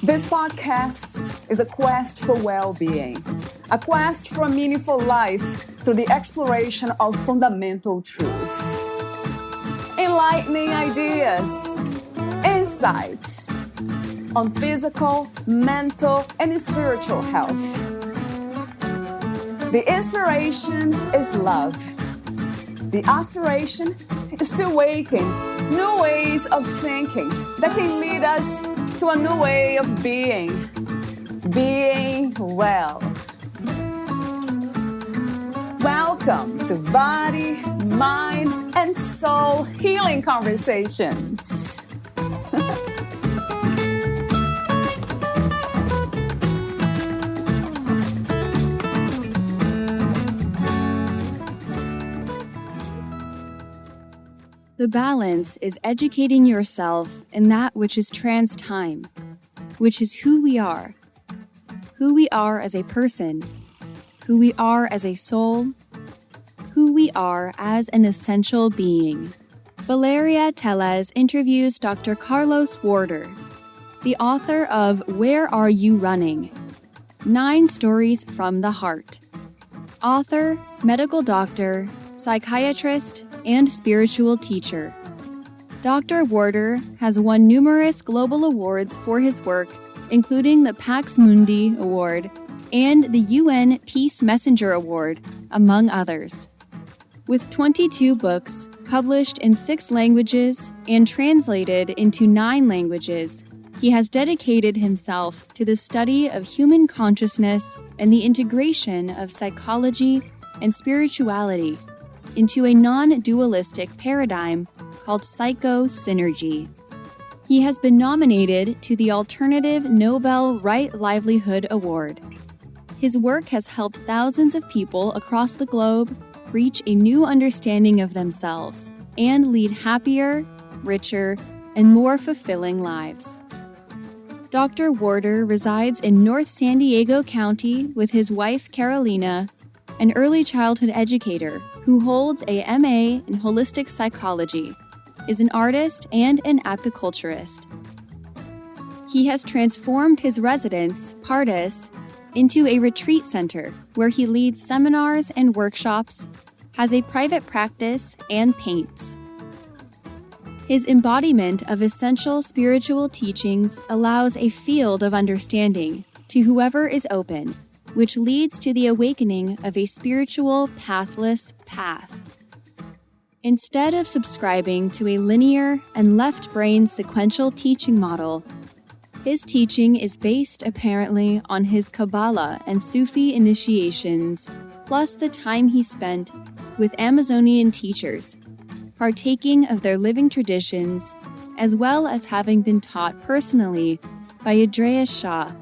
This podcast is a quest for well-being, a quest for a meaningful life through the exploration of fundamental truth. Enlightening ideas, insights on physical, mental, and spiritual health. The inspiration is love. The aspiration is to awaken new ways of thinking that can lead us to a new way of being well. Welcome to Body, Mind, and Soul Healing Conversations. The balance is educating yourself in that which is trans-time, which is who we are as a person, who we are as a soul, who we are as an essential being. Valeria Teles interviews Dr. Carlos Warter, the author of Where Are You Running? 9 Stories from the Heart. Author, medical doctor, psychiatrist, and spiritual teacher. Dr. Warter has won numerous global awards for his work, including the Pax Mundi Award and the UN Peace Messenger Award, among others. With 22 books published in 6 languages and translated into 9 languages, he has dedicated himself to the study of human consciousness and the integration of psychology and spirituality into a non-dualistic paradigm called psychosynergy. He has been nominated to the alternative Nobel Livelihood Award. His work has helped thousands of people across the globe reach a new understanding of themselves and lead happier, richer, and more fulfilling lives. Dr. Warter resides in North San Diego County with his wife Carolina, an early childhood educator who holds a MA in holistic psychology, is an artist and an apiculturist. He has transformed his residence, PARDES, into a retreat center where he leads seminars and workshops, has a private practice, and paints. His embodiment of essential spiritual teachings allows a field of understanding to whoever is open, which leads to the awakening of a spiritual pathless path. Instead of subscribing to a linear and left-brain sequential teaching model, his teaching is based apparently on his Kabbalah and Sufi initiations, plus the time he spent with Amazonian teachers, partaking of their living traditions, as well as having been taught personally by Andreas Shah,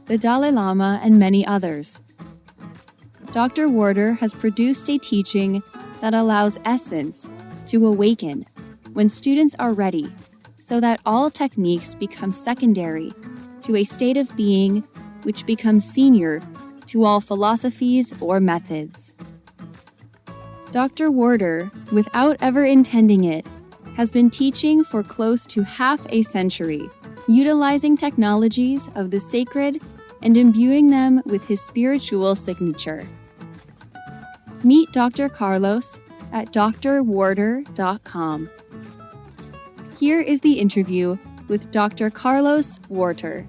the Dalai Lama, and many others. Dr. Warter has produced a teaching that allows essence to awaken when students are ready, so that all techniques become secondary to a state of being which becomes senior to all philosophies or methods. Dr. Warter, without ever intending it, has been teaching for close to half a century, utilizing technologies of the sacred and imbuing them with his spiritual signature. Meet Dr. Carlos at drwarter.com. Here is the interview with Dr. Carlos Warter.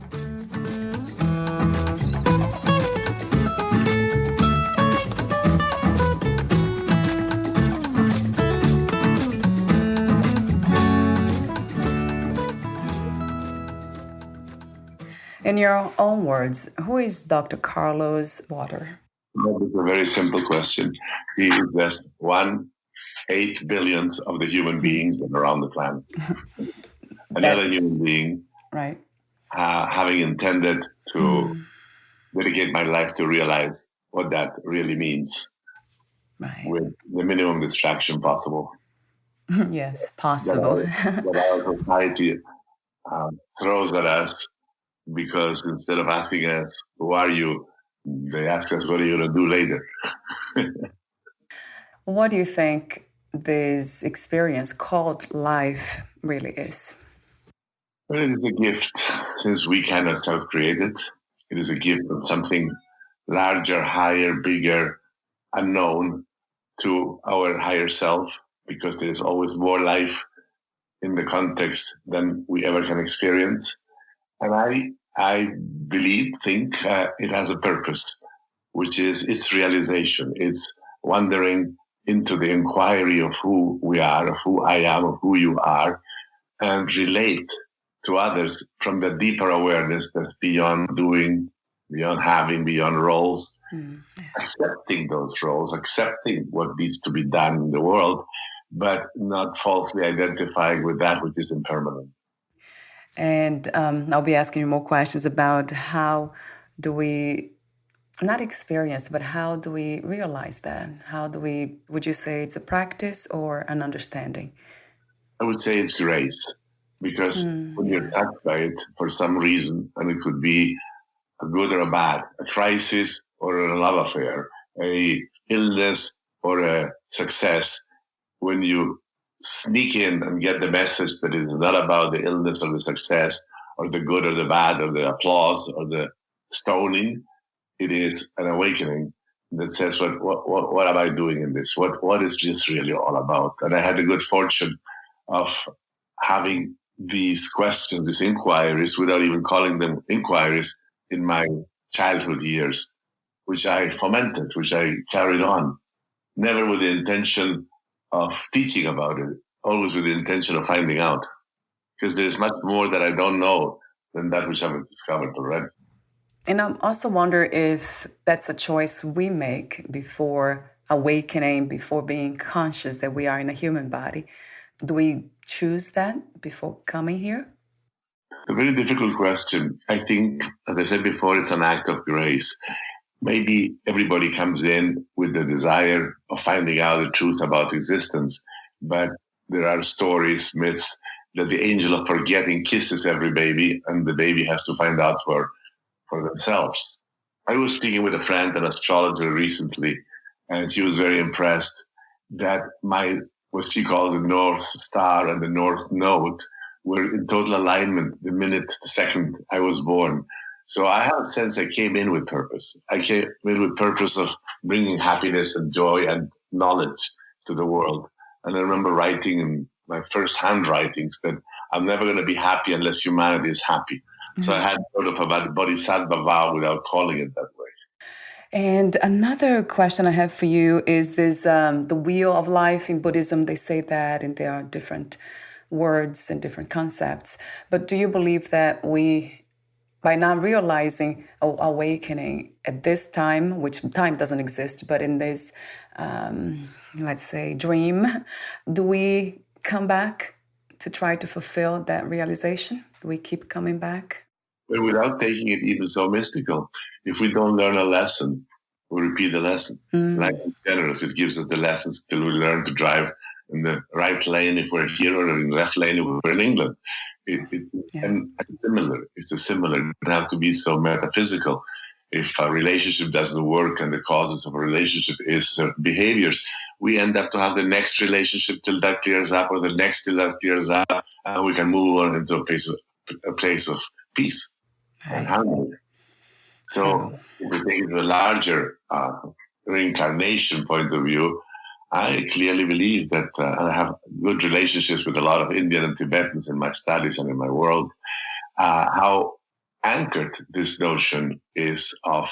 In your own words, who is Dr. Carlos Warter? That is a very simple question. He is just 1/8 billionth of the human beings that are on the planet. Another human being, right? Having intended to dedicate my life to realize what that really means, right? With the minimum distraction possible. Yes, possible. That our society throws at us, because instead of asking us, who are you? They ask us, what are you going to do later? What do you think this experience called life really is? Well, it is a gift, since we cannot self-create it. It is a gift of something larger, higher, bigger, unknown to our higher self, because there is always more life in the context than we ever can experience. And I think it has a purpose, which is its realization. It's wandering into the inquiry of who we are, of who I am, of who you are, and relate to others from the deeper awareness that's beyond doing, beyond having, beyond roles, accepting those roles, accepting what needs to be done in the world, but not falsely identifying with that which is impermanent. And I'll be asking you more questions about how do we not experience, but how do we realize that? Would you say it's a practice or an understanding? I would say it's grace, because when you're touched by it for some reason, and it could be a good or a bad, a crisis or a love affair, a illness or a success, when you sneak in and get the message that it's not about the illness or the success or the good or the bad or the applause or the stoning, it is an awakening that says, what am I doing in this? What is this really all about? And I had the good fortune of having these questions, these inquiries, without even calling them inquiries, in my childhood years, which I fomented, which I carried on, never with the intention of teaching about it, always with the intention of finding out. Because there's much more that I don't know than that which I've discovered already. And I also wonder if that's a choice we make before awakening, before being conscious that we are in a human body. Do we choose that before coming here? A very difficult question. I think, as I said before, it's an act of grace. Maybe everybody comes in with the desire of finding out the truth about existence, but there are stories, myths, that the angel of forgetting kisses every baby, and the baby has to find out for themselves. I was speaking with a friend, an astrologer, recently, and she was very impressed that what she calls the North Star and the North Node were in total alignment the second I was born. So I have a sense I came in with purpose. I came in with purpose of bringing happiness and joy and knowledge to the world. And I remember writing in my first handwritings that I'm never going to be happy unless humanity is happy. Mm-hmm. So I had sort of a bodhisattva vow without calling it that way. And another question I have for you is this, the wheel of life in Buddhism, they say that, and there are different words and different concepts. But do you believe that we, by not realizing awakening at this time, which time doesn't exist, but in this, let's say, dream, do we come back to try to fulfill that realization? Do we keep coming back? But without taking it even so mystical, if we don't learn a lesson, we repeat the lesson. Life is generous. It gives us the lessons till we learn to drive in the right lane if we're here, or in the left lane if we're in England. And it's similar. It doesn't have to be so metaphysical. If a relationship doesn't work and the causes of a relationship is certain behaviors, we end up to have the next relationship till that clears up, or the next till that clears up, and we can move on into a place of peace and harmony. So if we take the larger reincarnation point of view, I clearly believe that I have good relationships with a lot of Indian and Tibetans in my studies and in my world, how anchored this notion is of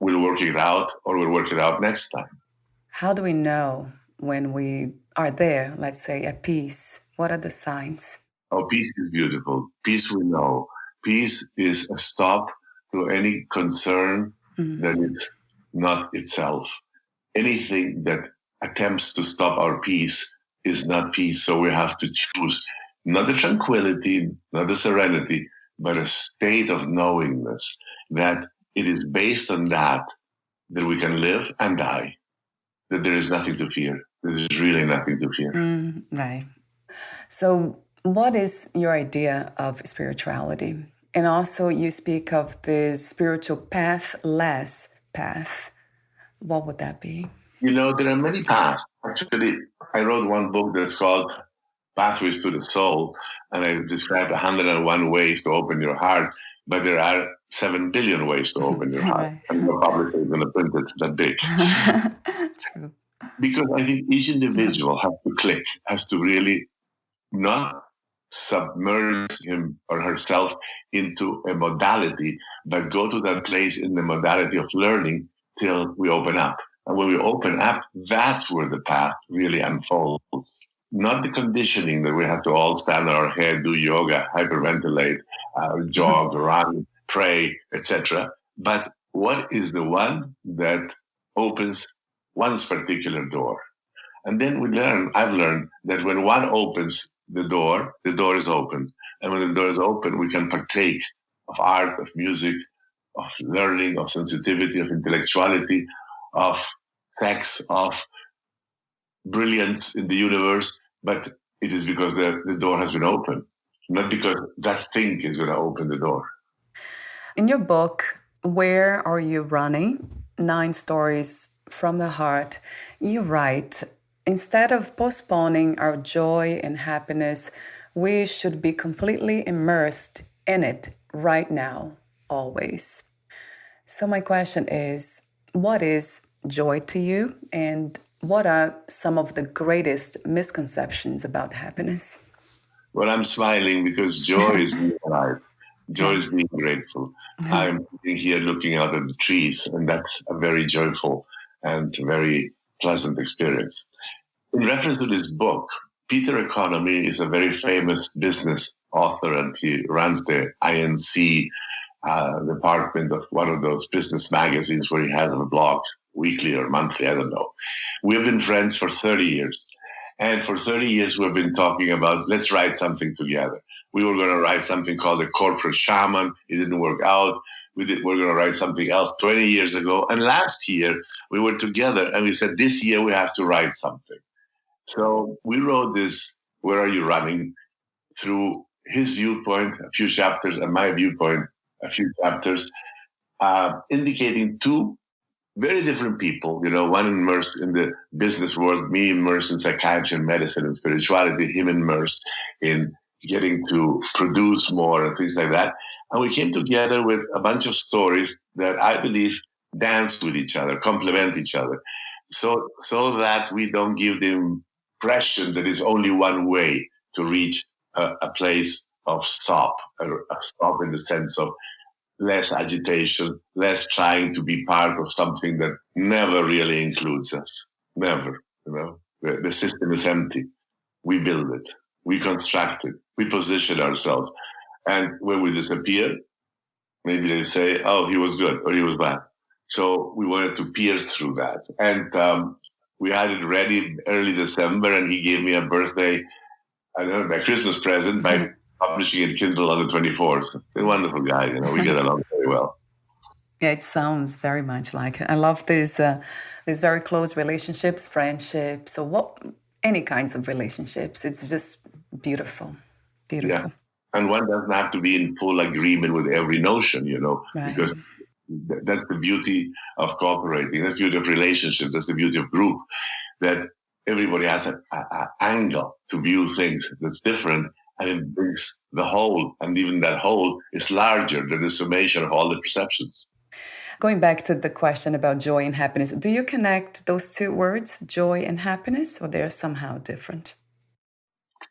we'll work it out, or we'll work it out next time. How do we know when we are there, let's say, at peace? What are the signs? Oh, peace is beautiful. Peace we know. Peace is a stop to any concern that is not itself. Anything that attempts to stop our peace is not peace. So we have to choose not the tranquility, not the serenity, but a state of knowingness that it is based on that we can live and die, that there is nothing to fear. There is really nothing to fear. Right. So what is your idea of spirituality? And also you speak of this spiritual pathless path. What would that be? You know, there are many paths. Actually, I wrote one book that's called pathways to the soul, and I described 101 ways to open your heart, but there are 7 billion ways to open your heart. Right. And no publisher is going to print it that big. True. Because I think each individual has to click, has to really not submerge him or herself into a modality, but go to that place in the modality of learning till we open up. And when we open up, that's where the path really unfolds. Not the conditioning that we have to all stand on our head, do yoga, hyperventilate, jog, run, pray, etc. But what is the one that opens one's particular door? And then I've learned that when one opens the door is open. And when the door is open, we can partake of art, of music, of learning, of sensitivity, of intellectuality, of sex, of brilliance in the universe. But it is because the door has been opened, not because that thing is going to open the door. In your book, Where Are You Running? 9 Stories from the Heart, you write, instead of postponing our joy and happiness, we should be completely immersed in it right now, always. So my question is, what is joy to you, and what are some of the greatest misconceptions about happiness? Well, I'm smiling because joy is being alive. Joy is being grateful. I'm sitting here looking out at the trees, and that's a very joyful and very pleasant experience. In reference to this book, Peter Economy is a very famous business author, and he runs the INC department of one of those business magazines where he has a blog weekly or monthly, I don't know. We've been friends for 30 years. And for 30 years, we've been talking about, let's write something together. We were going to write something called The Corporate Shaman. It didn't work out. We're going to write something else 20 years ago. And last year, we were together and we said, this year we have to write something. So we wrote this, Where Are You Running? Through his viewpoint, a few chapters, and my viewpoint, a few chapters, indicating 2 very different people, one immersed in the business world, me immersed in psychiatry and medicine and spirituality, him immersed in getting to produce more and things like that. And we came together with a bunch of stories that I believe dance with each other, complement each other, so that we don't give the impression that it's only one way to reach a place of stop, a stop in the sense of less agitation, less trying to be part of something that never really includes us. Never, The system is empty. We build it. We construct it. We position ourselves. And when we disappear, maybe they say, oh, he was good or he was bad. So we wanted to pierce through that. And we had it ready early December, and he gave me a birthday, my Christmas present by publishing it Kindle on the 24th. A wonderful guy, we get along very well. Yeah, it sounds very much like it. I love these very close relationships, friendships, or any kinds of relationships. It's just beautiful, beautiful. Yeah, and one doesn't have to be in full agreement with every notion, Right. because that's the beauty of cooperating. That's the beauty of relationships. That's the beauty of group, that everybody has an angle to view things that's different. And it brings the whole, and even that whole is larger than the summation of all the perceptions. Going back to the question about joy and happiness, do you connect those 2 words, joy and happiness, or they're somehow different?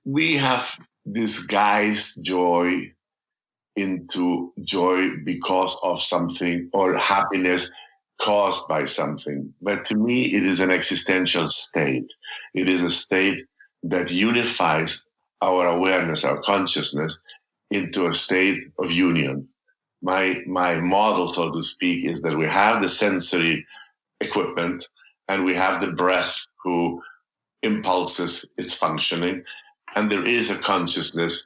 We have disguised joy into joy because of something, or happiness caused by something. But to me, it is an existential state. It is a state that unifies our awareness, our consciousness, into a state of union. My model, so to speak, is that we have the sensory equipment and we have the breath who impulses its functioning, and there is a consciousness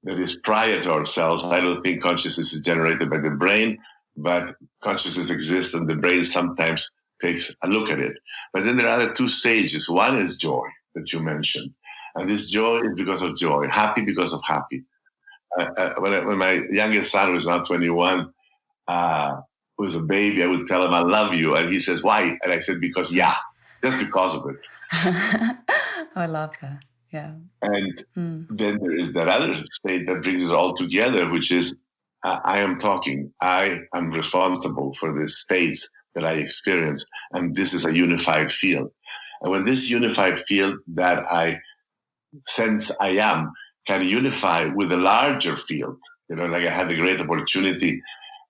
that is prior to ourselves. I don't think consciousness is generated by the brain, but consciousness exists and the brain sometimes takes a look at it. But then there are the 2 stages. One is joy that you mentioned. And this joy is because of joy, happy because of happy. When my youngest son, who's now 21, was a baby, I would tell him, I love you. And he says, why? And I said, just because of it. I love that. Yeah. And then there is that other state that brings it all together, which is I am talking. I am responsible for the states that I experience. And this is a unified field. And when this unified field that I sense I am can unify with a larger field, like I had the great opportunity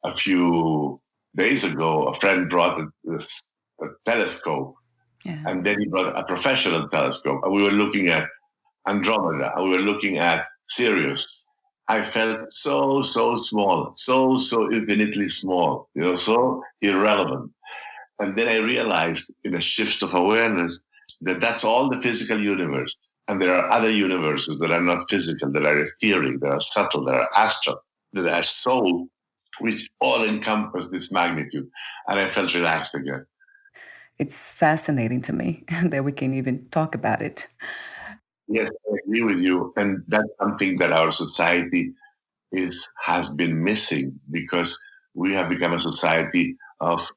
a few days ago, a friend brought a telescope, and then he brought a professional telescope, and we were looking at Andromeda, and we were looking at Sirius. I felt so small, so infinitely small, so irrelevant. And then I realized in a shift of awareness that that's all the physical universe. And there are other universes that are not physical, that are etheric, that are subtle, that are astral, that are soul, which all encompass this magnitude. And I felt relaxed again. It's fascinating to me that we can even talk about it. Yes, I agree with you. And that's something that our society has been missing, because we have become a society of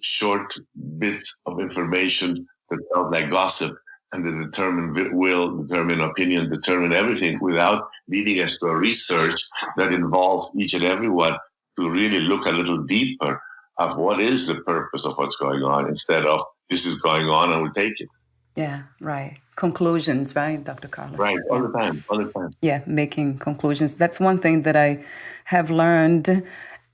short bits of information that sound like gossip, and that determine opinion, determine everything, without leading us to a research that involves each and every one to really look a little deeper of what is the purpose of what's going on, instead of this is going on and we take it. Yeah, right. Conclusions, right, Dr. Carlos? Right, all the time. Yeah, making conclusions. That's one thing that I have learned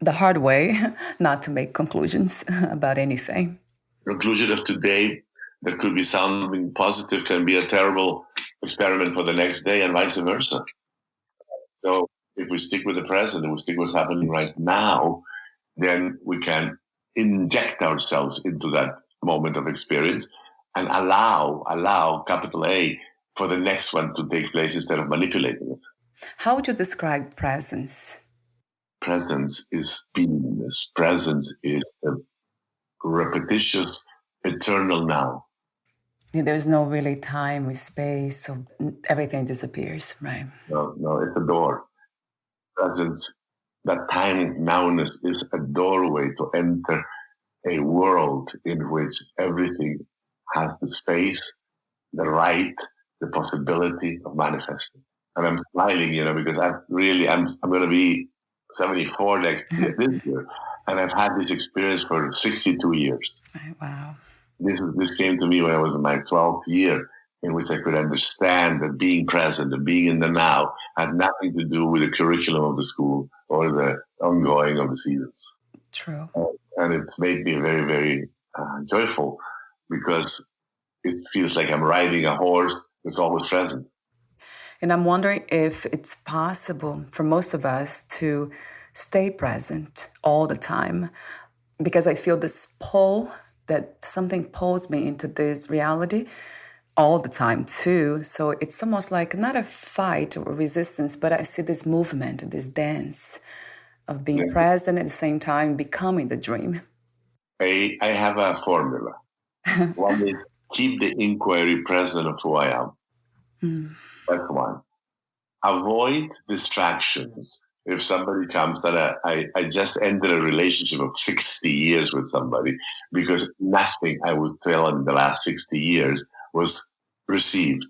the hard way, not to make conclusions about anything. Conclusion of today that could be sounding positive can be a terrible experiment for the next day, and vice versa. So if we stick with the present, if we stick with what's happening right now, then we can inject ourselves into that moment of experience and allow, capital A, for the next one to take place instead of manipulating it. How would you describe presence? Presence is beingness. Presence is a repetitious, eternal now. There's no really time or space, so everything disappears, right? No, it's a door. Presence, that time nowness, is a doorway to enter a world in which everything has the space, the right, the possibility of manifesting. And I'm smiling, because I'm going to be 74 this year, and I've had this experience for 62 years. Wow. This came to me when I was in my 12th year, in which I could understand that being present and being in the now had nothing to do with the curriculum of the school or the ongoing of the seasons. True. And it made me very, very joyful, because it feels like I'm riding a horse that's always present. And I'm wondering if it's possible for most of us to stay present all the time, because I feel this pull, that something pulls me into this reality all the time too. So it's almost like not a fight or resistance, but I see this movement, this dance of being present at the same time becoming the dream. I have a formula. One is keep the inquiry present of who I am. That's one. Avoid distractions. If somebody comes that I just ended a relationship of 60 years with somebody, because nothing I would tell in the last 60 years was received.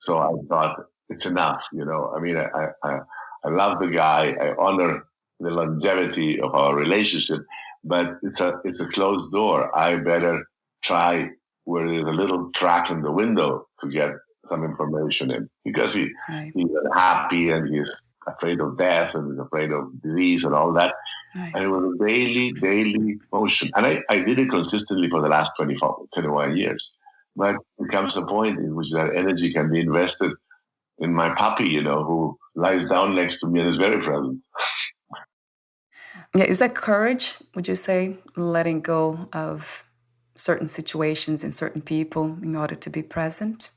So I thought it's enough. I love the guy. I honor the longevity of our relationship, but it's a closed door. I better try where there's a little crack in the window to get some information in, because he's unhappy and he's afraid of death and he's afraid of disease and all that. Right. And it was a daily motion. And I did it consistently for the last 21 years. But it comes a point in which that energy can be invested in my puppy, who lies down next to me and is very present. Yeah, is that courage, would you say, letting go of certain situations and certain people in order to be present?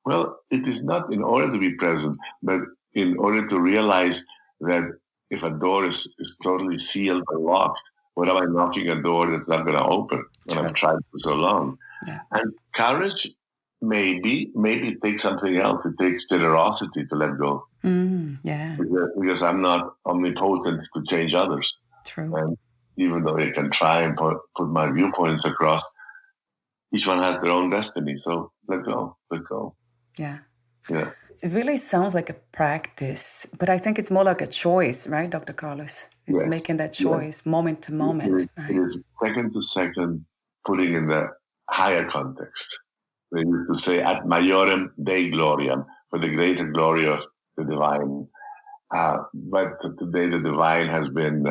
Well, it is not in order to be present, but in order to realize that if a door is totally sealed or locked, what am I knocking a door that's not going to open when I've tried for so long? Yeah. And courage, maybe it takes something else. It takes generosity to let go. Because I'm not omnipotent to change others. True. And even though I can try and put my viewpoints across, each one has their own destiny. So let go. Yeah. Yeah. It really sounds like a practice, but I think it's more like a choice, right, Dr. Carlos? It's Yes. making that Yes. choice, moment to moment, It right? is second to second, putting in the higher context. They used to say, ad maiorem Dei gloriam, for the greater glory of the divine. But today the divine has been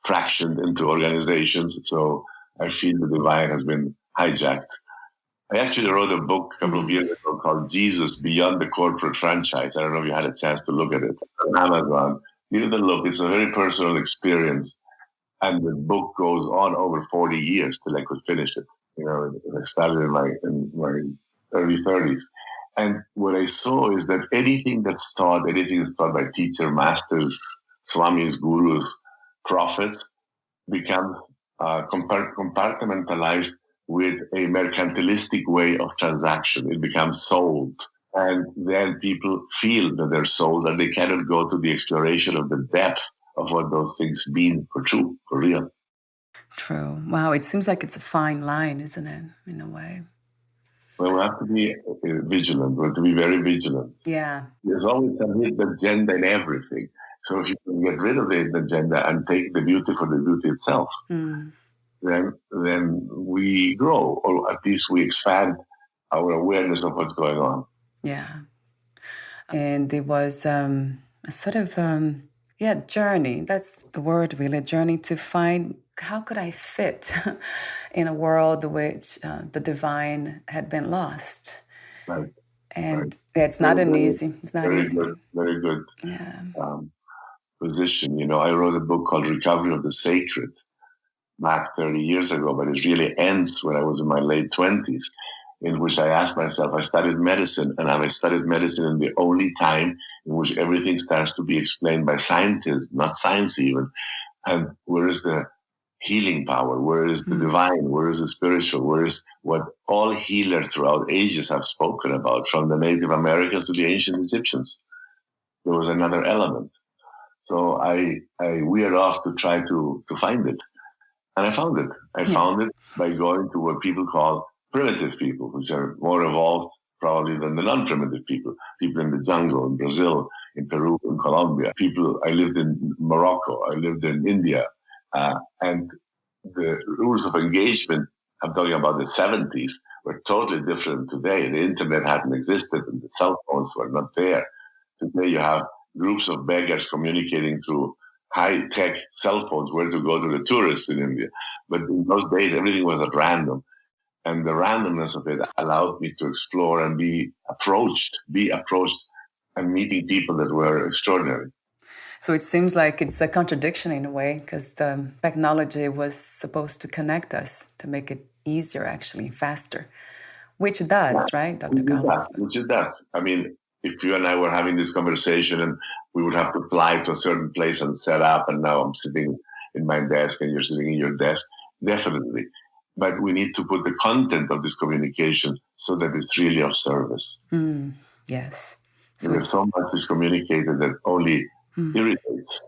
fractioned into organizations, so I feel the divine has been hijacked. I actually wrote a book a couple of years ago called Jesus Beyond the Corporate Franchise. I don't know if you had a chance to look at it on Amazon. Give it a look. It's a very personal experience. And the book goes on over 40 years till I could finish it. I started in my early 30s. And what I saw is that anything that's taught by teacher, masters, swamis, gurus, prophets, becomes compartmentalized with a mercantilistic way of transaction. It becomes sold. And then people feel that they're sold, and they cannot go to the exploration of the depth of what those things mean for true, for real. True. Wow, it seems like it's a fine line, isn't it, in a way? Well, we have to be vigilant. We have to be very vigilant. Yeah. There's always a hidden agenda in everything. So if you can get rid of the hidden agenda and take the beauty for the beauty itself, then we grow, or at least we expand our awareness of what's going on. Yeah. And it was a sort of, journey. That's the word, really, journey to find how could I fit in a world which the divine had been lost. Right. And it's not easy. It's not easy. Very good. Yeah. Position. I wrote a book called Recovery of the Sacred back 30 years ago, but it really ends when I was in my late 20s, in which I asked myself, I studied medicine, and I studied medicine in the only time in which everything starts to be explained by scientists, not science even. And where is the healing power? Where is the divine? Where is the spiritual? Where is what all healers throughout ages have spoken about, from the Native Americans to the ancient Egyptians? There was another element. So I veered off to try to find it. And I found it. I found it by going to what people call primitive people, which are more evolved probably than the non-primitive people in the jungle, in Brazil, in Peru, in Colombia. I lived in Morocco, I lived in India. And the rules of engagement, I'm talking about the 70s, were totally different today. The internet hadn't existed and the cell phones were not there. Today you have groups of beggars communicating through high-tech cell phones, where to go to the tourists in India. But in those days, everything was at random. And the randomness of it allowed me to explore and be approached and meeting people that were extraordinary. So it seems like it's a contradiction in a way, because the technology was supposed to connect us, to make it easier, actually, faster, which it does, right, Dr. Carlos? Which it does. I mean, if you and I were having this conversation and we would have to fly to a certain place and set up, and now I'm sitting in my desk and you're sitting in your desk, definitely. But we need to put the content of this communication so that it's really of service. Yes. So there's so much is communicated that only irritates.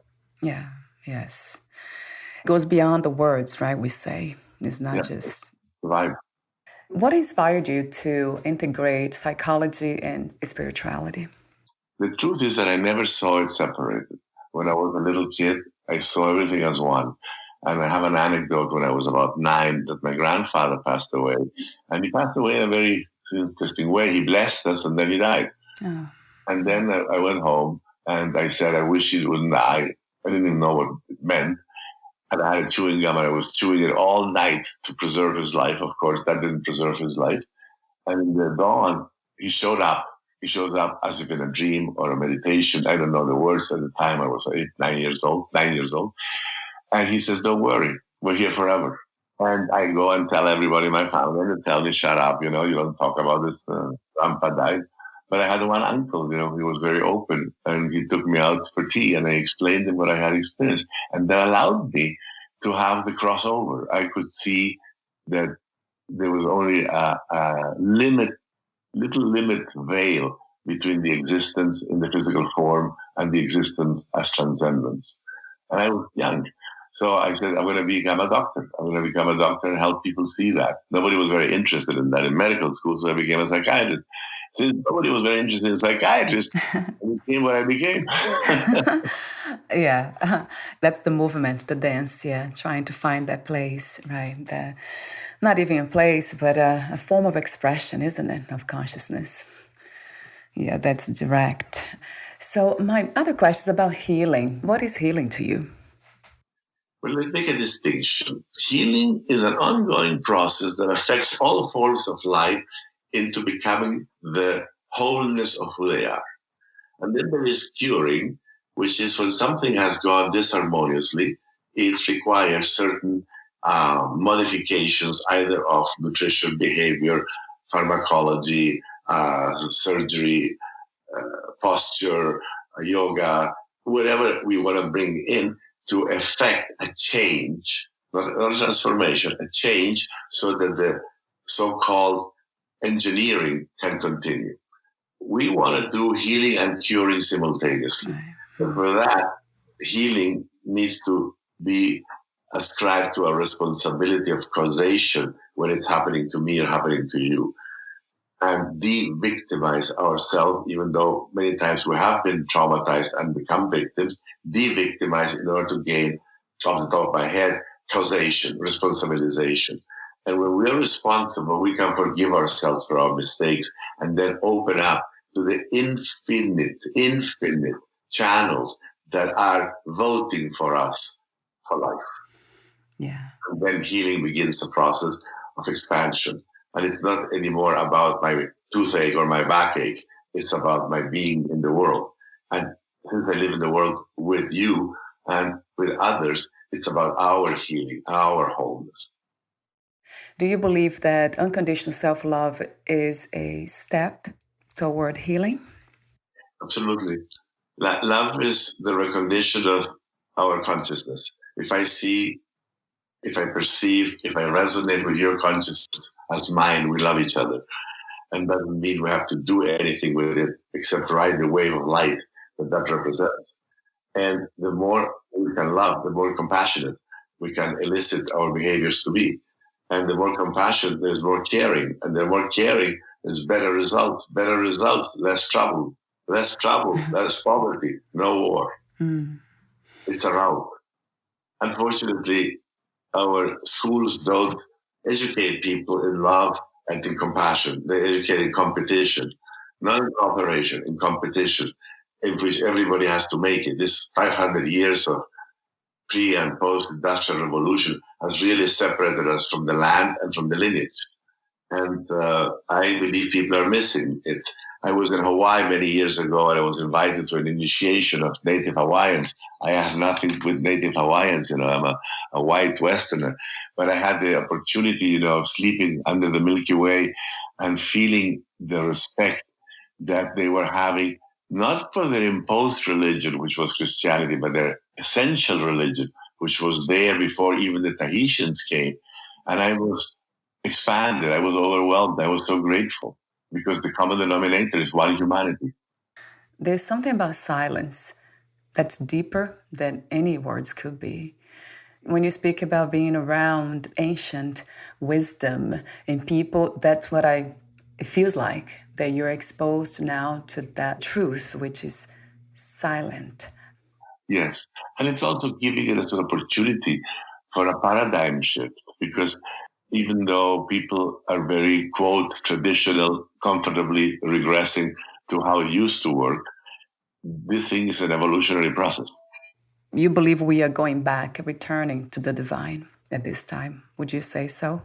Yeah, yes. It goes beyond the words, right, we say. It's not just... Vibe. What inspired you to integrate psychology and spirituality? The truth is that I never saw it separated. When I was a little kid, I saw everything as one. And I have an anecdote when I was about 9 that my grandfather passed away. And he passed away in a very interesting way. He blessed us and then he died. Oh. And then I went home and I said, I wish he wouldn't die. I didn't even know what it meant. And I had a chewing gum and I was chewing it all night to preserve his life. Of course, that didn't preserve his life. And in the dawn, he showed up. He shows up as if in a dream or a meditation. I don't know the words at the time. I was 9 years old. And he says, don't worry, we're here forever. And I go and tell everybody in my family, and they tell me, shut up, you don't talk about this. Grandpa died. But I had one uncle, he was very open, and he took me out for tea, and I explained to him what I had experienced. And that allowed me to have the crossover. I could see that there was only a little limit veil between the existence in the physical form and the existence as transcendence. And I was young. So I said, I'm going to become a doctor. I'm going to become a doctor and help people see that. Nobody was very interested in that in medical school, so I became a psychiatrist. since nobody was very interested in psychiatrists, I became what I became. Yeah, that's the movement, the dance, yeah, trying to find that place, right? Not even a place, but a form of expression, isn't it, of consciousness? Yeah, that's direct. So my other question is about healing. What is healing to you? Well, let's make a distinction. Healing is an ongoing process that affects all forms of life into becoming the wholeness of who they are. And then there is curing, which is when something has gone disharmoniously, it requires certain modifications, either of nutrition, behavior, pharmacology, surgery, posture, yoga, whatever we want to bring in to effect a change, not a transformation, a change, so that the so-called engineering can continue. We want to do healing and curing simultaneously. But for that, healing needs to be ascribed to a responsibility of causation when it's happening to me or happening to you, and de-victimize ourselves, even though many times we have been traumatized and become victims, de-victimize in order to gain, off the top of my head, causation, responsibilization. And when we're responsible, we can forgive ourselves for our mistakes and then open up to the infinite channels that are voting for us for life. Yeah. And then healing begins the process of expansion. And it's not anymore about my toothache or my backache. It's about my being in the world. And since I live in the world with you and with others, it's about our healing, our wholeness. Do you believe that unconditional self-love is a step toward healing? Absolutely. Love is the recognition of our consciousness. If I see, if I perceive, if I resonate with your consciousness as mine, we love each other. And doesn't mean we have to do anything with it except ride the wave of light that represents. And the more we can love, the more compassionate we can elicit our behaviors to be. And the more compassion, there's more caring. And the more caring, there's better results, less trouble, less poverty, no war. It's around. Unfortunately, our schools don't educate people in love and in compassion. They educate in competition, not in cooperation, in competition, in which everybody has to make it. This 500 years of pre- and post-industrial revolution has really separated us from the land and from the lineage. And I believe people are missing it. I was in Hawaii many years ago, and I was invited to an initiation of Native Hawaiians. I have nothing with Native Hawaiians, I'm a white Westerner. But I had the opportunity, of sleeping under the Milky Way and feeling the respect that they were having, not for their imposed religion, which was Christianity, but their essential religion, which was there before even the Tahitians came. And I was expanded. I was overwhelmed. I was so grateful because the common denominator is one humanity. There's something about silence that's deeper than any words could be. When you speak about being around ancient wisdom in people, that's what it feels like, that you're exposed now to that truth, which is silent. Yes. And it's also giving it as an opportunity for a paradigm shift, because even though people are very, quote, traditional, comfortably regressing to how it used to work, this thing is an evolutionary process. You believe we are going back, returning to the divine at this time. Would you say so?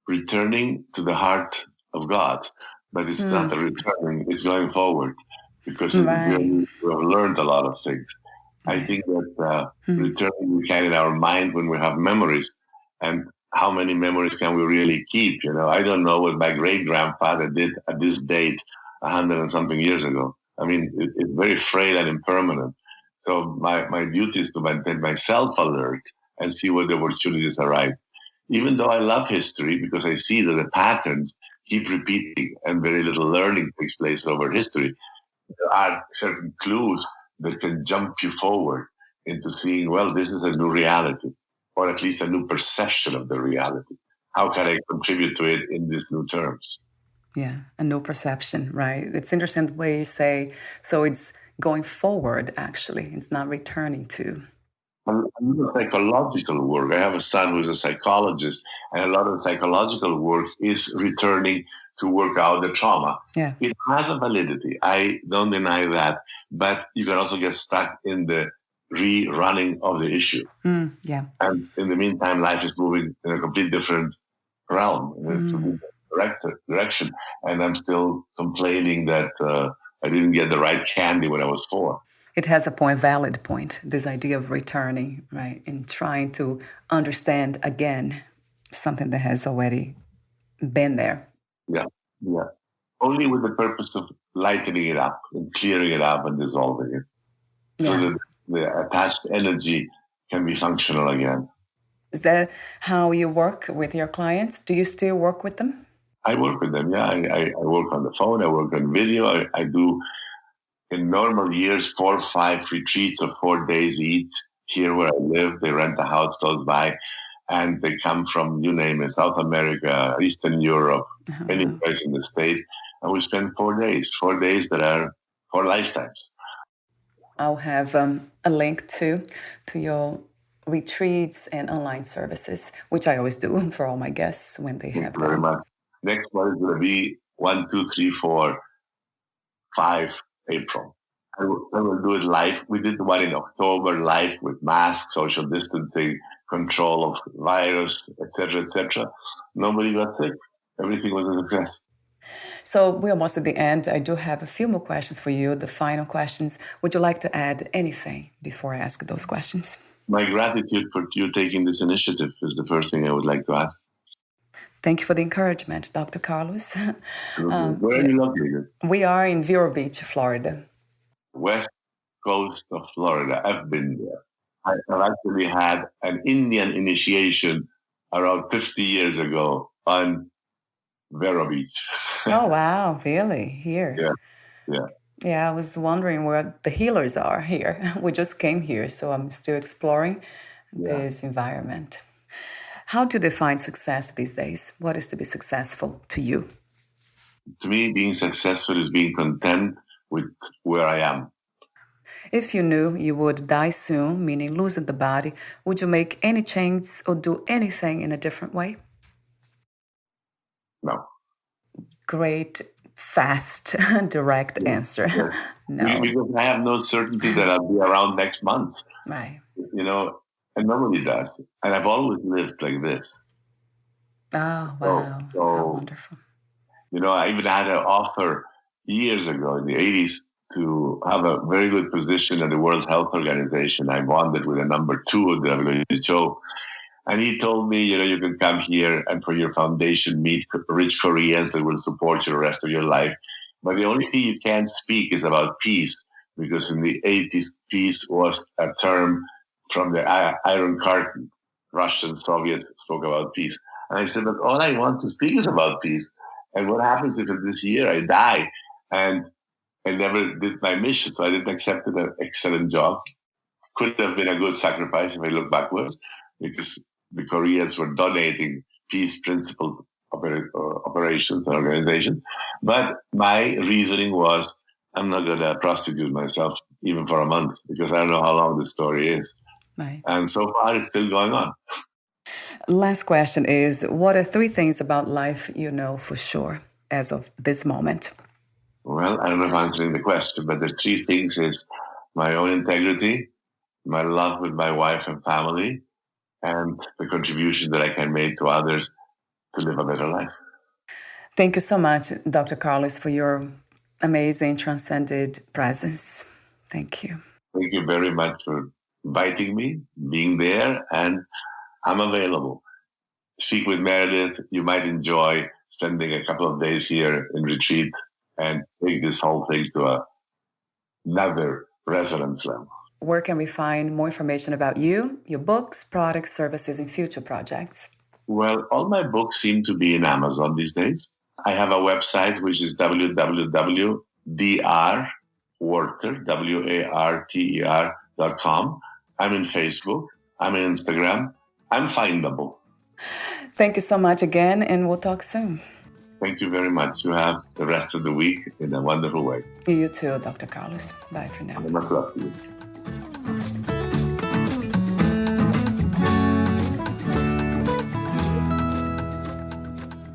Returning to the heart of God, but it's not a returning, it's going forward, because we have learned a lot of things. I think that returning we can in our mind when we have memories, and how many memories can we really keep? I don't know what my great-grandfather did at this date 100 and something years ago. I mean, it's very frail and impermanent. So my duty is to maintain myself alert and see what the opportunities arise. Even though I love history, because I see that the patterns keep repeating and very little learning takes place over history, there are certain clues that can jump you forward into seeing, well, this is a new reality, or at least a new perception of the reality. How can I contribute to it in these new terms? Yeah, a new perception, right? It's interesting the way you say, so it's going forward, actually. It's not returning to. A lot of psychological work. I have a son who's a psychologist, and a lot of psychological work is returning to work out the trauma. Yeah. It has a validity. I don't deny that, but you can also get stuck in the rerunning of the issue. Yeah. And in the meantime, life is moving in a complete different realm, in a complete direction. And I'm still complaining that I didn't get the right candy when I was 4. It has a point, valid point, this idea of returning, right? And trying to understand again something that has already been there. Yeah, yeah. Only with the purpose of lightening it up and clearing it up and dissolving it. So that the attached energy can be functional again. Is that how you work with your clients? Do you still work with them? I work with them, yeah. I work on the phone, I work on video. I do, in normal years, 4 or 5 retreats of 4 days each here where I live. They rent a house close by, and they come from, you name it, South America, Eastern Europe, any place in the States. And we spend 4 days that are for lifetimes. I'll have a link to your retreats and online services, which I always do for all my guests when they have them. Very much. Next one is going to be 1, 2, 3, 4, 5 April. I will do it live. We did one in October live with masks, social distancing, control of virus, etc., etc. Nobody got sick. Everything was a success. So we're almost at the end. I do have a few more questions for you, the final questions. Would you like to add anything before I ask those questions? My gratitude for you taking this initiative is the first thing I would like to add. Thank you for the encouragement, Dr. Carlos. Where are you located? We are in Vero Beach, Florida. West coast of Florida. I've been there. I've actually had an Indian initiation around 50 years ago on Vero Beach. Oh, wow. Really? Here? Yeah. Yeah, I was wondering where the healers are here. We just came here, so I'm still exploring this environment. How to define success these days? What is to be successful to you? To me, being successful is being content with where I am. If you knew you would die soon, meaning losing the body, would you make any change or do anything in a different way? No. Great, fast, direct answer. Yes. No. Because I have no certainty that I'll be around next month. Right. You know, and nobody does. And I've always lived like this. Oh, wow. How wonderful. You know, I even had an offer years ago in the 80s to have a very good position at the World Health Organization. I bonded with a number 2 of the WHO. And he told me, you can come here and for your foundation meet rich Koreans that will support you the rest of your life. But the only thing you can't speak is about peace, because in the 80s, peace was a term from the Iron Curtain. Russians, Soviets spoke about peace. And I said, but all I want to speak is about peace. And what happens if in this year I die? And I never did my mission, so I didn't accept an excellent job. Could have been a good sacrifice if I look backwards, because the Koreans were donating peace principle operations and organizations. But my reasoning was, I'm not going to prostitute myself even for a month, because I don't know how long this story is. Right. And so far, it's still going on. Last question is, what are 3 things about life you know for sure as of this moment? Well, I don't know if I'm answering the question, but the 3 things is my own integrity, my love with my wife and family, and the contribution that I can make to others to live a better life. Thank you so much, Dr. Carlos, for your amazing, transcended presence. Thank you. Thank you very much for inviting me, being there, and I'm available. Speak with Meredith. You might enjoy spending a couple of days here in retreat and take this whole thing to another resonance level. Where can we find more information about you, your books, products, services, and future projects? Well, all my books seem to be in Amazon these days. I have a website, which is www.drwarter, WARTER.com. I'm in Facebook. I'm in Instagram. I'm findable. Thank you so much again, and we'll talk soon. Thank you very much. You have the rest of the week in a wonderful way. You too, Dr. Carlos. Bye for now. And much love to you.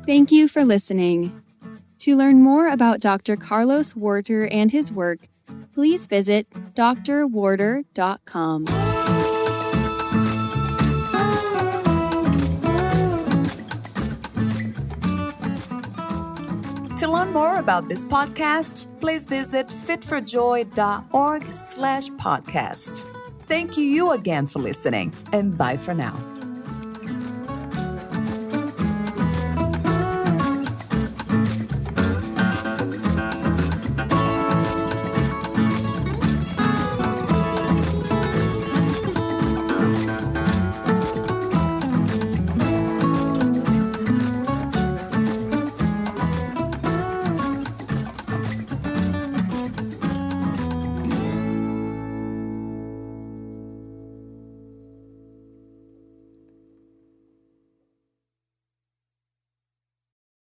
Thank you for listening. To learn more about Dr. Carlos Warter and his work, please visit drwarter.com. To learn more about this podcast, please visit fitforjoy.org/podcast. Thank you again for listening, and bye for now.